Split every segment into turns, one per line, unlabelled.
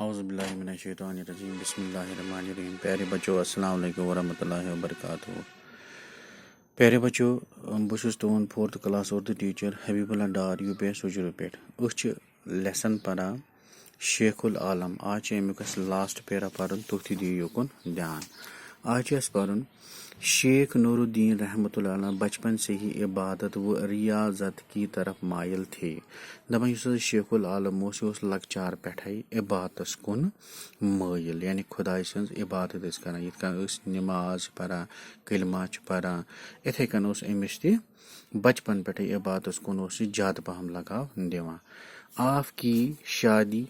اعوذ باللہ من الشیطان الرجیم بسم اللہ الرحمن الرحیم. پیارے بچو السلام علیکم ورحمۃ اللہ وبرکاتہ. پیارے بچو بہٕ تُہُنٛد 4th کلاس اردو ٹیچر حبیب اللہ ڈار یوٗ پی ایس سوجرو پٮ۪ٹھ. أسۍ چھِ لیسن پران شیخ العالم. آز چھِ امیُک اَسہِ لاسٹ پیرا پرُن, تُہۍ تہِ دِیِو یوکُن دھیان. آز چھِ اَسہِ پرُن شیخ نور الدین رحمۃ اللہ علیہ بچپن سے ہی عبادت و ریاضت کی طرف مائل تھے. دپان یُس حظ شیخ العالم اوس, یہِ اوس لۄکچار پٮ۪ٹھَے عبادتس کُن مٲیِل, یعنی خۄداے سٕنٛز عبادت ٲسۍ کران. یِتھ کٔنۍ أسۍ نِماز چھِ پران, کلمہ چھِ پران, یِتھَے کٔنۍ اوس أمِس تہِ بچپن پٮ۪ٹھَے عبادتس کُن اوس یہِ زیادٕ پہم لگاو دِوان. آپ کی شادی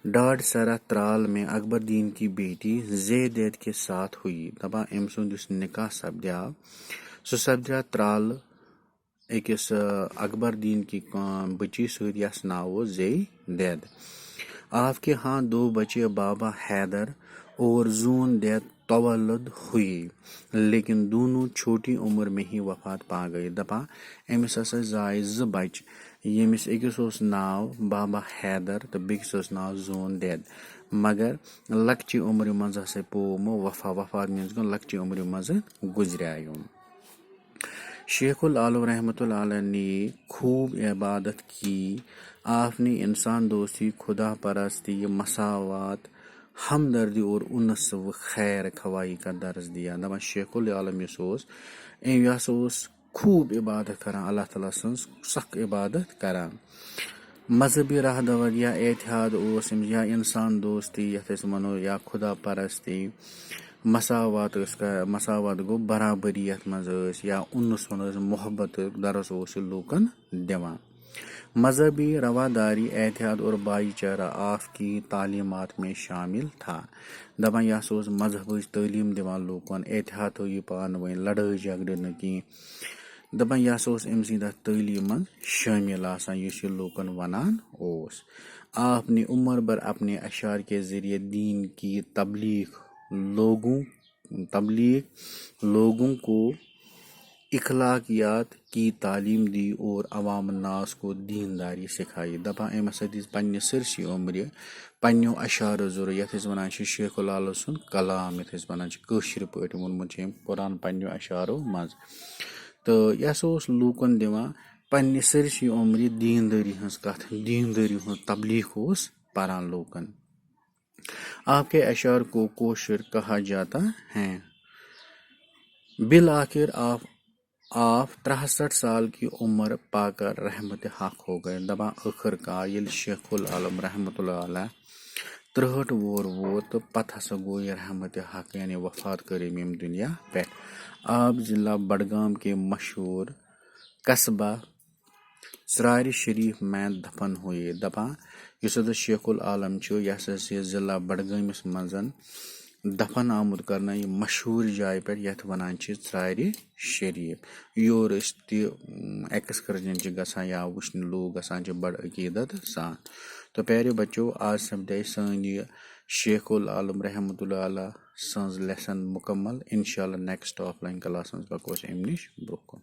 1.5 سرہ ترال میں اکبر دین کی بیٹی زیدید کے ساتھ ہوئی. دپان أمۍ سُنٛد یُس نکاح سپدیو سُہ سپدیو ترال أکِس اکبر دین کی بچی سۭتۍ یس ناو اوس زیدید. آپ کے ہاں 2 بچے بابا حیدر اور زون دید تولد ہوئی, لیکن دونوں چھوٹی عمر میں ہی وفات پا گئے. دپان أمِس ہسا زاے 2 بچہِ, ییٚمِس أکِس اوس ناو بابا حیدر تہٕ بیٚکِس اوس ناو زون دید, مگر لۄکچہِ عمرِ منٛز ہسا پیوٚو یِمو وفات میٖنٕز گوٚو لۄکچہِ عمرِ منٛز گُزریٛاے یِم. شیخ العالم رحمۃ اللہ علیہ نے خوب عبادت کی. آپ نے انسان دوستی, خدا پرستی, مساوات, ہمدردی اور انس و خیر خواہی کا درس دیا. دپان شیخ العالم یُس اوس, یہِ ہسا اوس خوب عبادت کران, اللہ تعالیٰ سٕنٛز سخ عبادت کران. مذہبی رہدور یا اتحاد اوس أمِس, یا انسان دوستی یتھ أسۍ وَنو, یا خدا پرستی, مساوات گوٚو برابری یتھ منٛز ٲسۍ, یا اُنس وَنو أسۍ محبتُک درس اوس یہِ لوٗکن دِوان. مذہبی رواداری, اتحاد اور بھائی چارہ آپ کی تعلیمات میں شامل تھا. دپان یہِ ہسا اوس مذہبٕچ تعلیٖم دِوان لوٗکن, اتحاد تھٲیِو پانہٕ ؤنۍ, لڑٲے جگڑٕ نہٕ کینٛہہ. دپان یہِ ہسا اوس أمۍ سٕنٛدِ اتھ تعلیٖم منٛز شٲمِل آسان یُس یہِ لوٗکن ونان اوس. آپ نے عمر بھر اپنے اشعار کے ذریعے دین کی تبلیغ لوگوں کو اخلاقیات کی تعلیم دی اور عوام الناس کو دینداری سکھائی. دپان أمۍ ہسا دِژ پننہِ سٲرسٕے عمرِ پننیو اشعارو ضروٗر, یتھ أسۍ ونان چھِ شیخ العالم سُنٛد کلام, یتھ أسۍ ونان چھِ کٲشِر پٲٹھۍ ووٚنمُت چھِ أمۍ قرآن پننیو اشعارو منٛز. تہٕ یہِ ہسا اوس لوٗکن دِوان پننہِ سٲرسٕے عمرِ دیندٲری ہٕنٛز کتھ, دیندٲری ہُنٛد تبلیغ اوس پران لوٗکن. آپ کے اشعار کو کوشر کہا جاتا ہے. بالآخر آپ 63 سال کی عمر پا کر رحمت حق ہو گئے. دپان ٲخٕر کار ییٚلہِ شیخ العالم رحمۃ اللہ علیہ 63 وُہُر ووت تہٕ پتہٕ ہسا گوٚو یہِ رحمت حق, یعنی وفات کٔر أمۍ ییٚمہِ دُنیا پٮ۪ٹھ. آپ ضلع بڈگام کے مشہور قصبہ ژرارِ شریف میں دفن ہوئے. دپان یُس ہسا شیخ العالم چھُ, یہِ ہسا چھِ ضلع بڈگٲمِس منٛز دفن آمُت کرنہٕ یہِ مشہوٗر جایہِ پٮ۪ٹھ یتھ ونان چھِ ژرارِ شریف. یور أسۍ تہِ ایکسکرجن چھِ گژھان یا وٕچھنہِ لوٗکھ گژھان چھِ بڑٕ عقیدت سان. تو پیارے بچو, آز سپدے سٲنۍ یہِ شیخ العالم رحمۃ اللہ علیہ سٕنٛز لیسن مکمل. انشاء اللہ نیکسٹ آف لائن کلاس منٛز پکو أسۍ امہِ نِش برونٛہہ کُن.